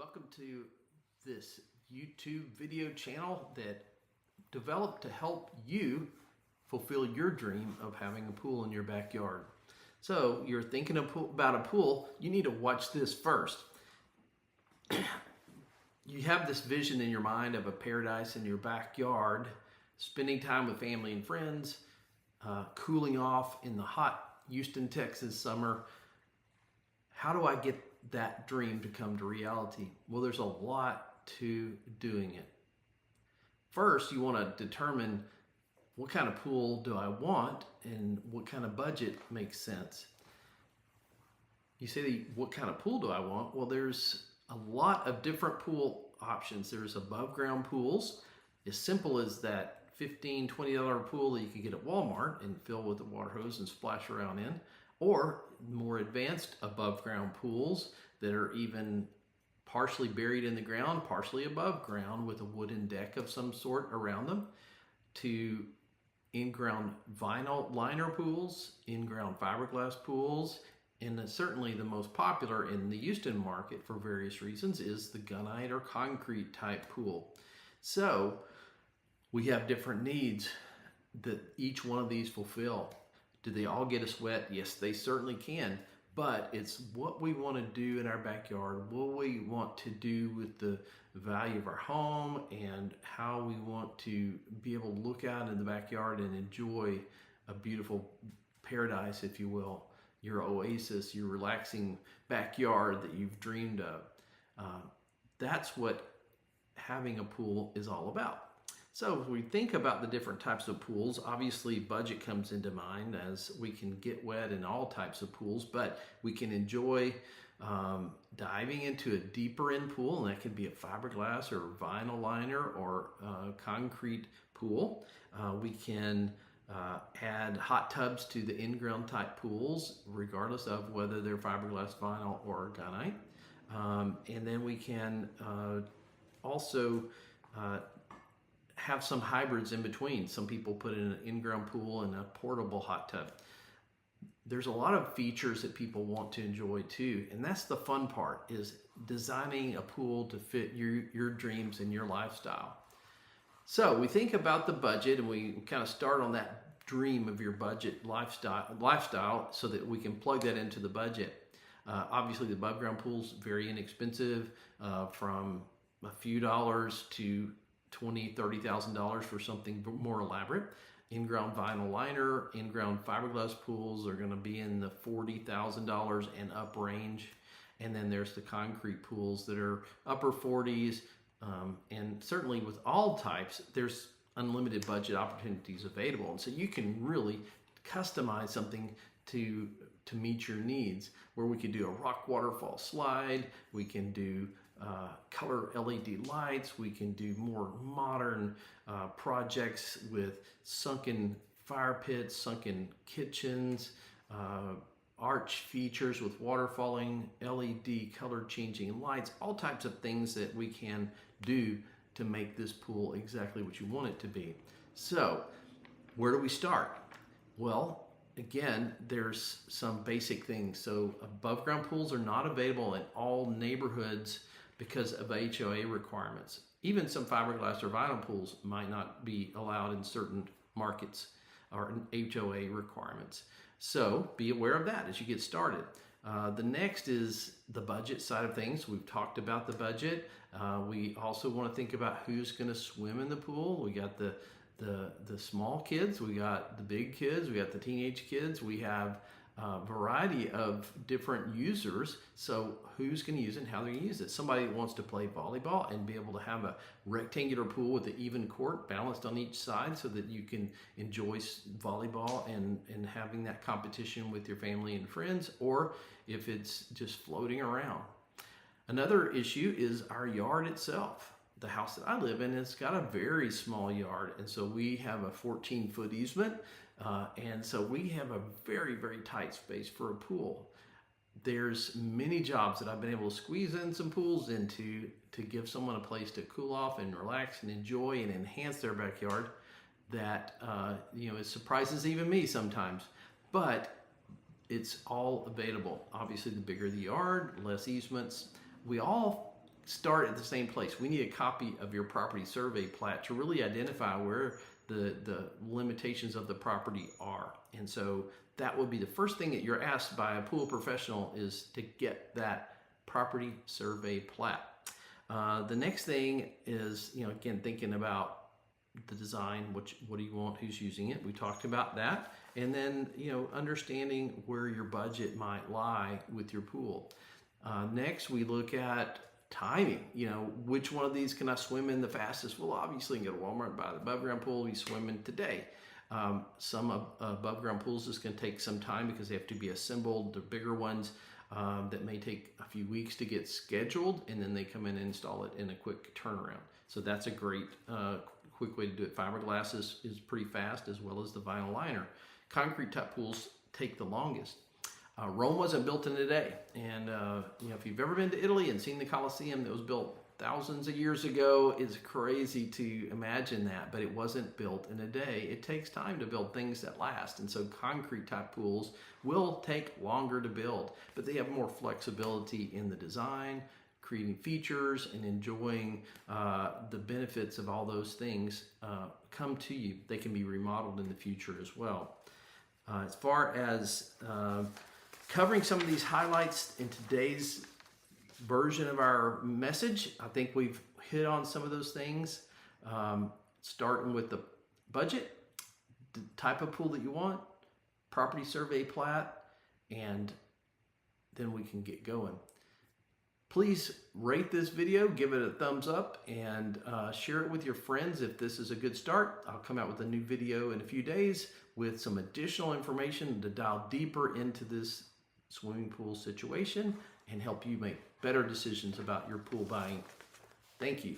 Welcome to this YouTube video channel that developed to help you fulfill your dream of having a pool in your backyard. So you're thinking about a pool, you need to watch this first. You have this vision in your mind of a paradise in your backyard, spending time with family and friends, cooling off in the hot Houston, Texas summer. How do I get that dream to come to reality? Well, there's a lot to doing it. First, you want to determine what kind of pool do I want and what kind of budget makes sense. You say, what kind of pool do I want? Well, there's a lot of different pool options. There's above ground pools, as simple as that $15, $20 pool that you can get at Walmart and fill with a water hose and splash around in, or more advanced above ground pools that are even partially buried in the ground, partially above ground with a wooden deck of some sort around them, to in-ground vinyl liner pools, in-ground fiberglass pools, and certainly the most popular in the Houston market for various reasons is the gunite or concrete type pool. So we have different needs that each one of these fulfill. Do they all get us wet? Yes, they certainly can, but it's what we want to do in our backyard, what we want to do with the value of our home, and how we want to be able to look out in the backyard and enjoy a beautiful paradise, if you will, your oasis, your relaxing backyard that you've dreamed of. That's what having a pool is all about. So if we think about the different types of pools, obviously budget comes into mind, as we can get wet in all types of pools, but we can enjoy diving into a deeper end pool, and that could be a fiberglass or vinyl liner or concrete pool. We can add hot tubs to the in-ground type pools, regardless of whether they're fiberglass, vinyl, or gunite. And then we can also have some hybrids in between. Some people put in an in-ground pool and a portable hot tub. There's a lot of features that people want to enjoy too, and that's the fun part, is designing a pool to fit your dreams and your lifestyle. So we think about the budget, and we kind of start on that dream of your budget lifestyle so that we can plug that into the budget. Obviously the above ground pool's very inexpensive, from a few dollars to $20,000, $30,000 for something more elaborate. In-ground vinyl liner, in-ground fiberglass pools are going to be in the $40,000 and up range. And then there's the concrete pools that are upper 40s. And certainly with all types, there's unlimited budget opportunities available. And so you can really customize something to meet your needs, where we can do a rock waterfall slide, we can do color LED lights, we can do more modern projects with sunken fire pits, sunken kitchens, arch features with water falling, LED color changing lights, all types of things that we can do to make this pool exactly what you want it to be. So where do we start? Well, again, there's some basic things. So above ground pools are not available in all neighborhoods because of HOA requirements. Even some fiberglass or vinyl pools might not be allowed in certain markets or HOA requirements. So be aware of that as you get started. The next is the budget side of things. We've talked about the budget. We also want to think about who's going to swim in the pool. We got the small kids, we got the big kids, we got the teenage kids, we have a variety of different users. So who's going to use it and how they're going to use it? Somebody wants to play volleyball and be able to have a rectangular pool with an even court balanced on each side so that you can enjoy volleyball and having that competition with your family and friends, or if it's just floating around. Another issue is our yard itself. The house that I live in has got a very small yard, and so we have a 14-foot easement, and so we have a very, very tight space for a pool. There's many jobs that I've been able to squeeze in some pools into to give someone a place to cool off and relax and enjoy and enhance their backyard that it surprises even me sometimes, but it's all available. Obviously, the bigger the yard, less easements. We all start at the same place. We need a copy of your property survey plat to really identify where the limitations of the property are. And so that would be the first thing that you're asked by a pool professional, is to get that property survey plat. The next thing is, again, thinking about the design, what do you want, who's using it. We talked about that. And then, understanding where your budget might lie with your pool. Next, we look at timing. Which one of these can I swim in the fastest? Well, obviously, you can go to Walmart and buy the above ground pool, you swim in today. Some above ground pools is going to take some time because they have to be assembled. The bigger ones that may take a few weeks to get scheduled, and then they come in and install it in a quick turnaround. So that's a great quick way to do it. Fiberglass is pretty fast, as well as the vinyl liner. Concrete type pools take the longest. Rome wasn't built in a day, and if you've ever been to Italy and seen the Colosseum that was built thousands of years ago, it's crazy to imagine that, but it wasn't built in a day. It takes time to build things that last, and so concrete type pools will take longer to build, but they have more flexibility in the design, creating features, and enjoying the benefits of all those things come to you. They can be remodeled in the future as well. As far as covering some of these highlights in today's version of our message, I think we've hit on some of those things, starting with the budget, the type of pool that you want, property survey plat, and then we can get going. Please rate this video, give it a thumbs up, and share it with your friends if this is a good start. I'll come out with a new video in a few days with some additional information to dial deeper into this swimming pool situation and help you make better decisions about your pool buying. Thank you.